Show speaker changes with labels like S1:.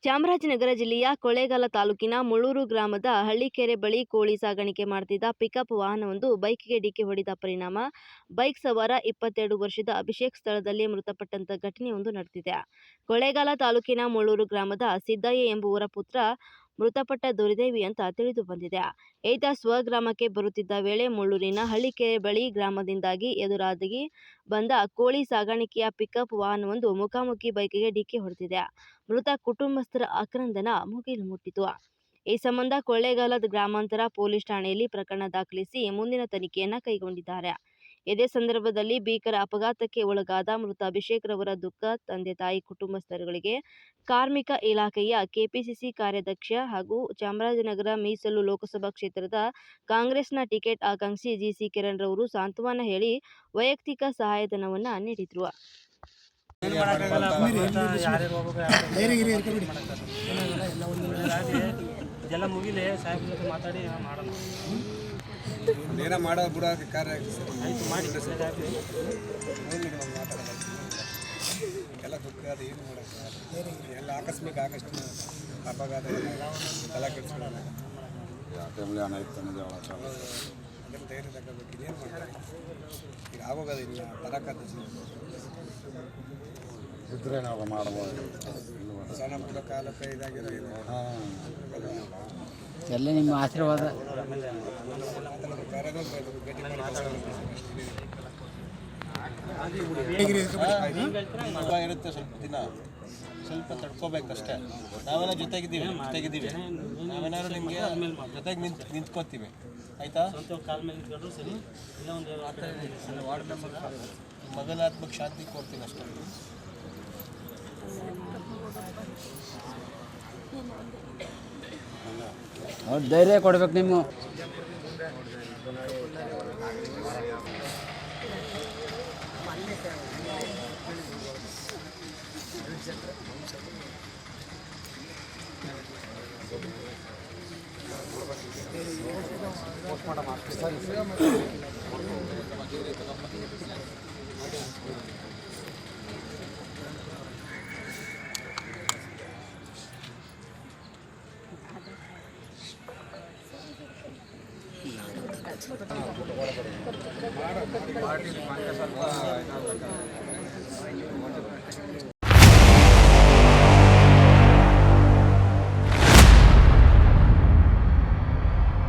S1: ಚಾಮರಾಜನಗರ ಜಿಲ್ಲೆಯ ಕೊಳ್ಳೇಗಾಲ ತಾಲೂಕಿನ ಮುಳ್ಳೂರು ಗ್ರಾಮದ ಹಳ್ಳಿಕೆರೆ ಬಳಿ ಕೋಳಿ ಸಾಗಾಣಿಕೆ ಮಾಡುತ್ತಿದ್ದ ಪಿಕಪ್ ವಾಹನವೊಂದು ಬೈಕ್ಗೆ ಡಿಕ್ಕಿ ಹೊಡೆದ ಪರಿಣಾಮ ಬೈಕ್ ಸವಾರ 22 ವರ್ಷದ ಅಭಿಷೇಕ್ ಸ್ಥಳದಲ್ಲೇ ಮೃತಪಟ್ಟಂತ ಘಟನೆಯೊಂದು ನಡೆದಿದೆ. ಕೊಳ್ಳೇಗಾಲ ತಾಲೂಕಿನ ಮುಳ್ಳೂರು ಗ್ರಾಮದ ಸಿದ್ದಯ್ಯ ಎಂಬುವರ ಪುತ್ರ ಮೃತಪಟ್ಟ ದುರ್ದೈವಿ ಅಂತ ತಿಳಿದು ಬಂದಿದೆ. ಈತ ಸ್ವಗ್ರಾಮಕ್ಕೆ ಬರುತ್ತಿದ್ದ ವೇಳೆ ಮುಳ್ಳೂರಿನ ಹಳ್ಳಿಕೆರೆ ಬಳಿ ಗ್ರಾಮದಿಂದಾಗಿ ಎದುರಾಗಿ ಬಂದ ಕೋಳಿ ಸಾಗಾಣಿಕೆಯ ಪಿಕಪ್ ವಾಹನವೊಂದು ಮುಖಾಮುಖಿ ಬೈಕ್ಗೆ ಡಿಕ್ಕಿ ಹೊಡೆದಿದೆ. ಮೃತ ಕುಟುಂಬಸ್ಥರ ಆಕ್ರಂದನ ಮುಗಿಲು ಮುಟ್ಟಿತು. ಈ ಸಂಬಂಧ ಕೊಳ್ಳೇಗಾಲದ ಗ್ರಾಮಾಂತರ ಪೊಲೀಸ್ ಠಾಣೆಯಲ್ಲಿ ಪ್ರಕರಣ ದಾಖಲಿಸಿ ಮುಂದಿನ ತನಿಖೆಯನ್ನು ಕೈಗೊಂಡಿದ್ದಾರೆ. ಇದೇ ಸಂದರ್ಭದಲ್ಲಿ ಭೀಕರ ಅಪಘಾತಕ್ಕೆ ಒಳಗಾದ ಮೃತ ಅಭಿಷೇಕ್ ರವರ ದುಃಖ ತಂದೆ ತಾಯಿ ಕುಟುಂಬಸ್ಥರುಗಳಿಗೆ ಕಾರ್ಮಿಕ ಇಲಾಖೆಯ ಕೆಪಿಸಿಸಿ ಕಾರ್ಯಾಧ್ಯಕ್ಷ ಹಾಗೂ ಚಾಮರಾಜನಗರ ಮೀಸಲು ಲೋಕಸಭಾ ಕ್ಷೇತ್ರದ ಕಾಂಗ್ರೆಸ್ನ ಟಿಕೆಟ್ ಆಕಾಂಕ್ಷಿ ಜಿಸಿ ಕಿರಣ್ ರವರು ಸಾಂತ್ವನ ಹೇಳಿ ವೈಯಕ್ತಿಕ ಸಹಾಯಧನವನ್ನು ನೀಡಿದರು.
S2: ಇದೆಲ್ಲ ಮುಗಿಲಿ ಸಾಹೇಬ್ರ ಜೊತೆ ಮಾತಾಡಿ ಮಾಡೋಣ.
S3: ಏನೋ ಮಾಡೋ ಬಿಡೋ ಕಾರ್ಯ
S2: ಆಯ್ತು ಮಾಡಿ
S3: ಎಲ್ಲ ದುಃಖ ಅದು ಏನು ಮಾಡೋಕ್ಕೆ ಎಲ್ಲ ಆಕಸ್ಮಿಕ ಅಪಘಾತ ಎಲ್ಲ ಕೆಡಿಸ್ಕೊಳ್ಳೋಣ.
S4: ಹಣ ಇತ್ತು ಅನ್ನೋದು
S3: ಅದನ್ನು ಧೈರ್ಯ ತಗೋಬೇಕು. ಇದೇನು ಮಾಡ್ತಾರೆ ಈಗ ಆಗೋಗೋದಿಲ್ಲ ತರಕಾದ
S4: ಇದ್ರೆ ನಾವು ಮಾಡ್ಬೋದು.
S3: ಸಣ್ಣ ಪುಟ್ಟ ಕಾಲಕ್ಕೆ ಇದಾಗಿರೋ
S5: ಎಲ್ಲ ನಿಮ್ಮ ಆಶೀರ್ವಾದ.
S6: ಇರುತ್ತೆ ಸ್ವಲ್ಪ ದಿನ ಸ್ವಲ್ಪ ತಡ್ಕೋಬೇಕಷ್ಟೇ. ನಾವೆಲ್ಲ ಜೊತೆಗಿದ್ದೀವಿ ನಾವೇನಾದ್ರು ನಿಮಗೆ ಜೊತೆಗೆ ನಿಂತ್ಕೋತೀವಿ ಆಯಿತಾ. ಮಗನ ಆತ್ಮಕ್ಕೆ ಶಾಂತಿ ಕೊಡ್ತೀನಿ ಅಷ್ಟೇ.
S5: ಅವ್ರು ಧೈರ್ಯ ಕೊಡ್ಬೇಕು ನೀವು.